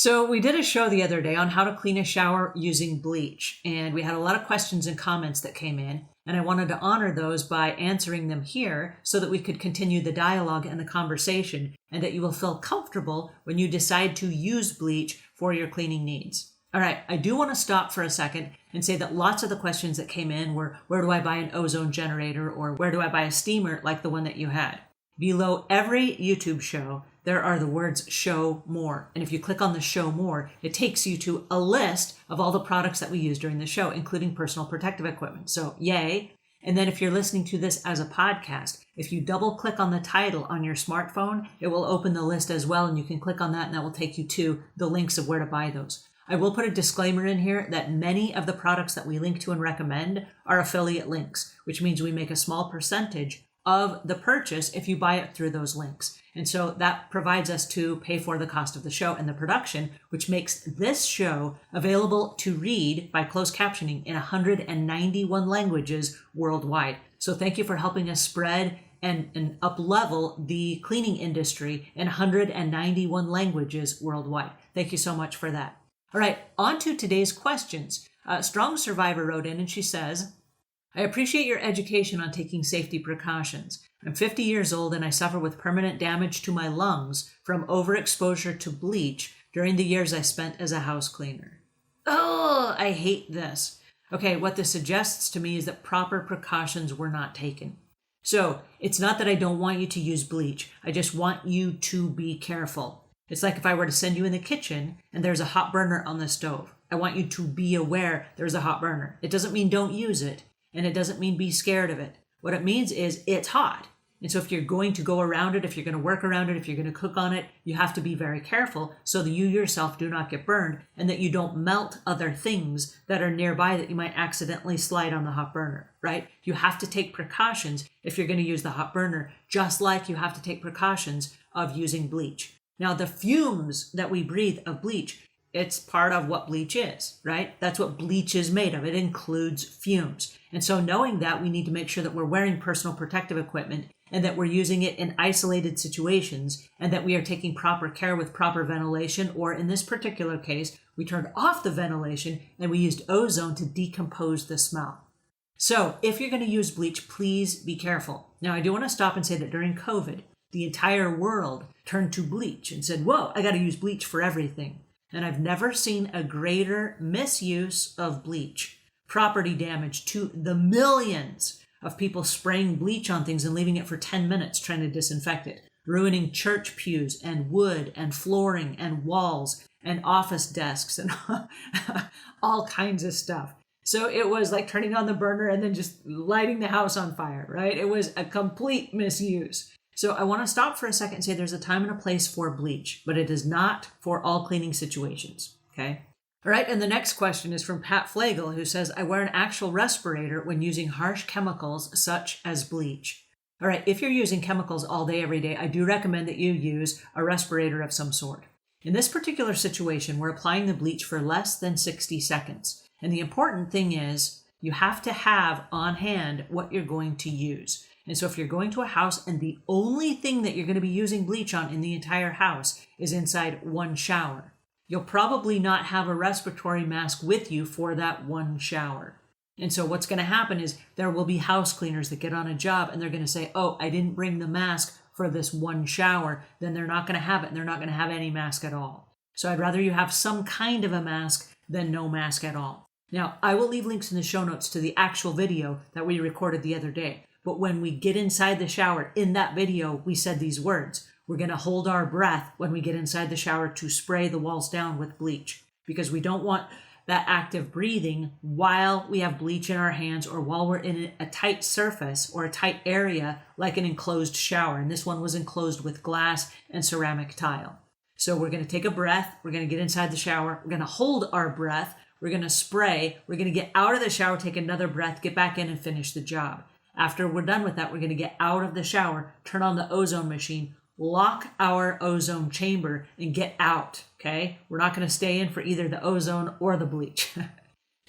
So we did a show the other day on how to clean a shower using bleach, and we had a lot of questions and comments that came in, and I wanted to honor those by answering them here so that we could continue the dialogue and the conversation, and that you will feel comfortable when you decide to use bleach for your cleaning needs. All right, I do want to stop for a second and say that lots of the questions that came in were, where do I buy an ozone generator, or where do I buy a steamer like the one that you had? Below every YouTube show, there are the words show more. And if you click on the show more, it takes you to a list of all the products that we use during the show, including personal protective equipment. So yay. And then if you're listening to this as a podcast, if you double click on the title on your smartphone, it will open the list as well. And you can click on that and that will take you to the links of where to buy those. I will put a disclaimer in here that many of the products that we link to and recommend are affiliate links, which means we make a small percentage of the purchase if you buy it through those links. And so that provides us to pay for the cost of the show and the production, which makes this show available to read by closed captioning in 191 languages worldwide. So thank you for helping us spread and up-level the cleaning industry in 191 languages worldwide. Thank you so much for that. All right, on to today's questions. Strong Survivor wrote in and she says, I appreciate your education on taking safety precautions. I'm 50 years old and I suffer with permanent damage to my lungs from overexposure to bleach during the years I spent as a house cleaner. Oh, I hate this. Okay, what this suggests to me is that proper precautions were not taken. So it's not that I don't want you to use bleach. I just want you to be careful. It's like if I were to send you in the kitchen and there's a hot burner on the stove. I want you to be aware there's a hot burner. It doesn't mean don't use it. And it doesn't mean be scared of it. What it means is it's hot. And so if you're going to go around it, if you're going to work around it, if you're going to cook on it, you have to be very careful so that you yourself do not get burned and that you don't melt other things that are nearby that you might accidentally slide on the hot burner, right? You have to take precautions if you're going to use the hot burner, just like you have to take precautions of using bleach. Now, the fumes that we breathe of bleach, it's part of what bleach is, right? That's what bleach is made of. It includes fumes. And so knowing that, we need to make sure that we're wearing personal protective equipment and that we're using it in isolated situations and that we are taking proper care with proper ventilation, or in this particular case, we turned off the ventilation and we used ozone to decompose the smell. So if you're going to use bleach, please be careful. Now, I do want to stop and say that during COVID, the entire world turned to bleach and said, whoa, I got to use bleach for everything. And I've never seen a greater misuse of bleach. Property damage to the millions of people spraying bleach on things and leaving it for 10 minutes trying to disinfect it. Ruining church pews and wood and flooring and walls and office desks and all kinds of stuff. So it was like turning on the burner and then just lighting the house on fire, right? It was a complete misuse. So I want to stop for a second and say there's a time and a place for bleach, but it is not for all cleaning situations, okay? All right, and the next question is from Pat Flagel, who says, I wear an actual respirator when using harsh chemicals such as bleach. All right, if you're using chemicals all day, every day, I do recommend that you use a respirator of some sort. In this particular situation, we're applying the bleach for less than 60 seconds. And the important thing is you have to have on hand what you're going to use. And so if you're going to a house and the only thing that you're going to be using bleach on in the entire house is inside one shower, you'll probably not have a respiratory mask with you for that one shower. And so what's going to happen is there will be house cleaners that get on a job and they're going to say, oh, I didn't bring the mask for this one shower. Then they're not going to have it and they're not going to have any mask at all. So I'd rather you have some kind of a mask than no mask at all. Now, I will leave links in the show notes to the actual video that we recorded the other day. But when we get inside the shower, in that video, we said these words. We're going to hold our breath when we get inside the shower to spray the walls down with bleach because we don't want that active breathing while we have bleach in our hands or while we're in a tight surface or a tight area like an enclosed shower. And this one was enclosed with glass and ceramic tile. So we're going to take a breath. We're going to get inside the shower. We're going to hold our breath. We're going to spray. We're going to get out of the shower, take another breath, get back in and finish the job. After we're done with that, we're going to get out of the shower, turn on the ozone machine, lock our ozone chamber, and get out, okay? We're not going to stay in for either the ozone or the bleach.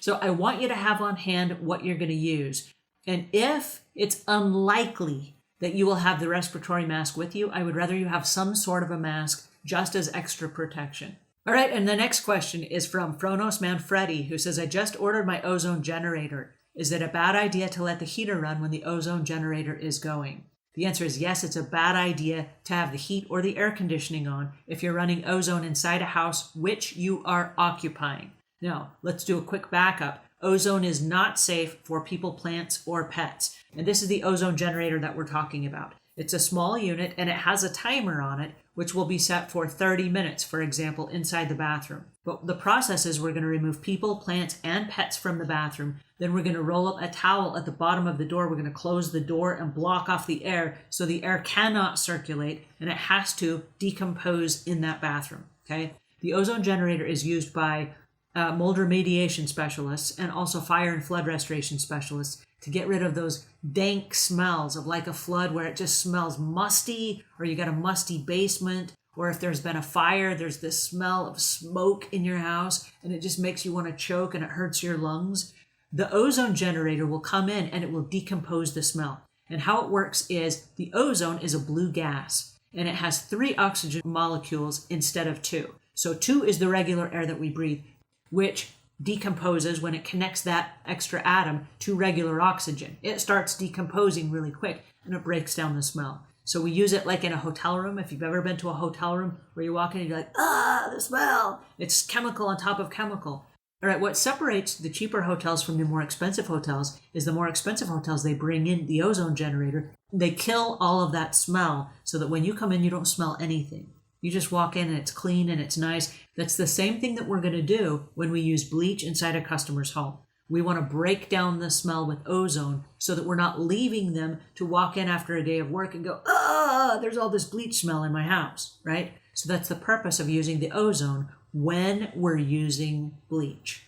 So I want you to have on hand what you're going to use. And if it's unlikely that you will have the respiratory mask with you, I would rather you have some sort of a mask just as extra protection. All right, and the next question is from Fronos Manfredi, who says, I just ordered my ozone generator. Is it a bad idea to let the heater run when the ozone generator is going? The answer is yes, it's a bad idea to have the heat or the air conditioning on if you're running ozone inside a house which you are occupying. Now, let's do a quick backup. Ozone is not safe for people, plants, or pets. And this is the ozone generator that we're talking about. It's a small unit and it has a timer on it, which will be set for 30 minutes, for example, inside the bathroom. But the process is we're going to remove people, plants, and pets from the bathroom. Then we're going to roll up a towel at the bottom of the door. We're going to close the door and block off the air so the air cannot circulate and it has to decompose in that bathroom. Okay. The ozone generator is used by mold remediation specialists and also fire and flood restoration specialists to get rid of those dank smells of like a flood where it just smells musty, or you got a musty basement, or if there's been a fire, there's this smell of smoke in your house and it just makes you want to choke and it hurts your lungs. The ozone generator will come in and it will decompose the smell. And how it works is the ozone is a blue gas and it has 3 oxygen molecules instead of 2. So 2 is the regular air that we breathe, which decomposes when it connects that extra atom to regular oxygen. It starts decomposing really quick and it breaks down the smell. So we use it like in a hotel room. If you've ever been to a hotel room where you walk in and you're like, the smell. It's chemical on top of chemical. All right, what separates the cheaper hotels from the more expensive hotels is the more expensive hotels, they bring in the ozone generator. They kill all of that smell so that when you come in, you don't smell anything. You just walk in and it's clean and it's nice. That's the same thing that we're going to do when we use bleach inside a customer's home. We want to break down the smell with ozone so that we're not leaving them to walk in after a day of work and go, there's all this bleach smell in my house, right? So that's the purpose of using the ozone when we're using bleach.